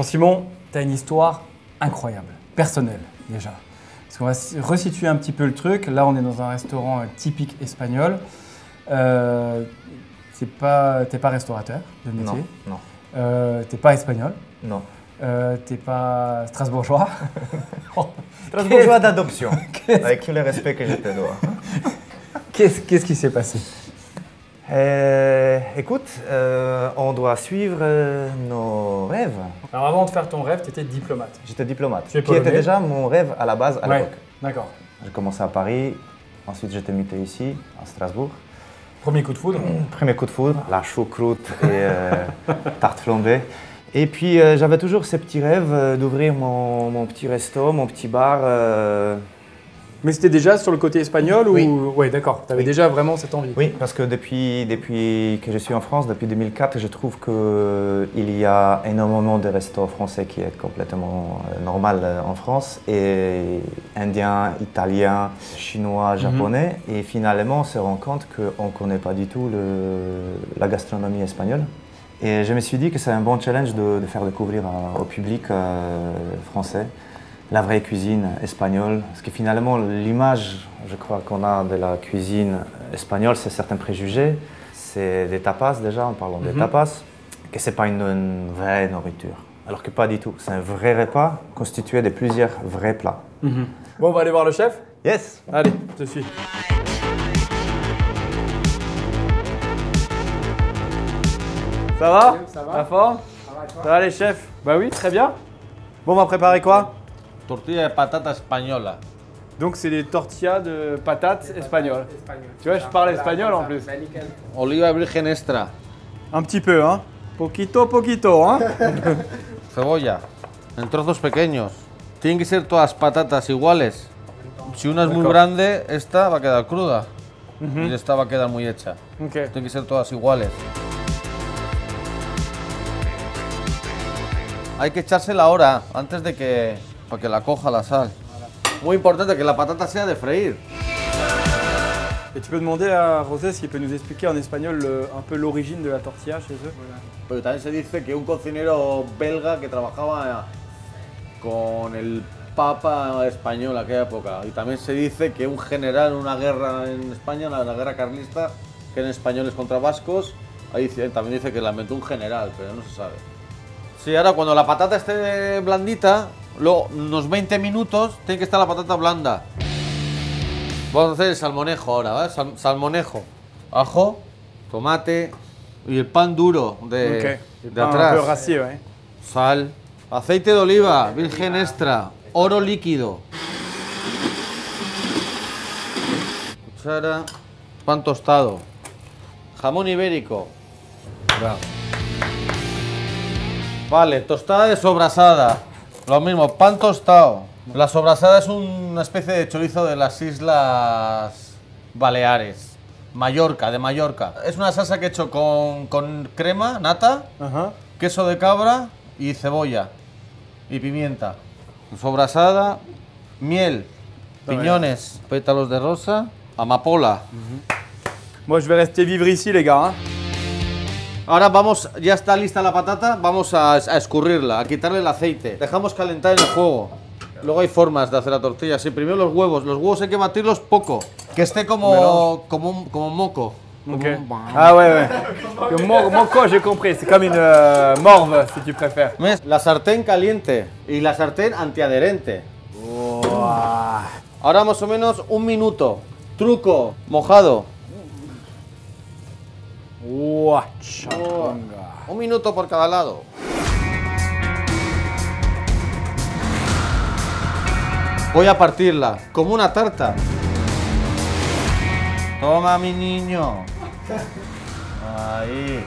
Jean-Simon, tu as une histoire incroyable, personnelle déjà. Parce qu'on va resituer un petit peu le truc. Là, on est dans un restaurant typique espagnol. T'es pas restaurateur de métier. Non. T'es pas espagnol. Non. T'es pas strasbourgeois. Strasbourgeois d'adoption, avec tout le respect que je te dois. Qu'est-ce qui s'est passé? Écoute, on doit suivre nos rêves. Alors avant de faire ton rêve, tu étais diplomate. J'étais diplomate, Tu es qui polonais. était déjà mon rêve à la base à l'époque. D'accord. J'ai commencé à Paris, ensuite j'étais muté ici, à Strasbourg. Premier coup de foudre. Premier coup de foudre, la choucroute et tarte flambée. Et puis j'avais toujours ces petits rêves d'ouvrir mon petit resto, mon petit bar. Mais c'était déjà sur le côté espagnol Oui. ou... Oui, d'accord. Tu avais déjà vraiment cette envie. Oui, parce que depuis que je suis en France, depuis 2004, je trouve qu'il y a énormément de restos français qui est complètement normal en France, et indiens, italiens, chinois, japonais. Et finalement, on se rend compte qu'on ne connaît pas du tout la gastronomie espagnole. Et je me suis dit que c'est un bon challenge de faire découvrir au public français la vraie cuisine espagnole. Parce que finalement, l'image, je crois, qu'on a de la cuisine espagnole, c'est certains préjugés. C'est des tapas déjà, en parlant des tapas, que ce n'est pas une vraie nourriture. Alors que pas du tout. C'est un vrai repas constitué de plusieurs vrais plats. Bon, on va aller voir le chef. Yes! Allez, je te suis. Ça va? Ça va. La forme? Ça va les chefs? Bah oui, très bien. Bon, on va préparer quoi? Tortilla de patata española. Donc c'est des tortillas de patates espagnoles. Tu vois, je parle espagnol en plus. Oliva virgen extra. Un petit peu, hein? Poquito, hein? Cebolla. En trozos pequeños. Tienen que ser todas patatas iguales. Si una es muy grande, esta va a quedar cruda. Y esta va a quedar muy hecha. Ok. Tienen que ser todas iguales. Hay que echársela ahora, antes de que... para que la coja la sal. Muy importante que la patata sea de freír. Et tu peux demander à José s'il peut nous expliquer en espagnol un peu l'origine de la tortilla chez eux? Pero también se dice que un cocinero belga que trabajaba con el Papa español en aquella época. Y también se dice que un general en una guerra en España, la guerra carlista, que eran españoles contra vascos, ahí también dice que la inventó un general, pero no se sabe. Sí, ahora cuando la patata esté blandita, luego unos 20 minutos tiene que estar la patata blanda. Vamos a hacer el salmonejo ahora, ¿vale? Salmonejo, ajo, tomate y el pan duro de atrás. Un peu rassis, ouais. Sal, aceite de oliva, virgen extra, oro líquido. Cuchara, pan tostado, jamón ibérico. Bravo. Vale, tostada de sobrasada. Lo mismo, pan tostado. La sobrasada es una especie de chorizo de las Islas Baleares. Mallorca, de Mallorca. Es una salsa que he hecho con crema, nata, queso de cabra y cebolla y pimienta. Sobrasada, miel, piñones, pétalos de rosa, amapola. Moi, je vais rester vivre ici, les gars. Hein? Ahora vamos, ya está lista la patata, vamos a escurrirla, a quitarle el aceite. Dejamos calentar en el fuego. Luego hay formas de hacer la tortilla. Sí, primero los huevos hay que batirlos poco, que esté como moco. Ok. Ah ouais. Le moco, j'ai compris. C'est comme une morve, si tu préfères. ¿Ves? La sartén caliente y la sartén antiadherente. Ahora más o menos un minuto. Truco, mojado. Un minuto por cada lado. Voy a partirla, como una tarta. Toma, mi niño. Ahí.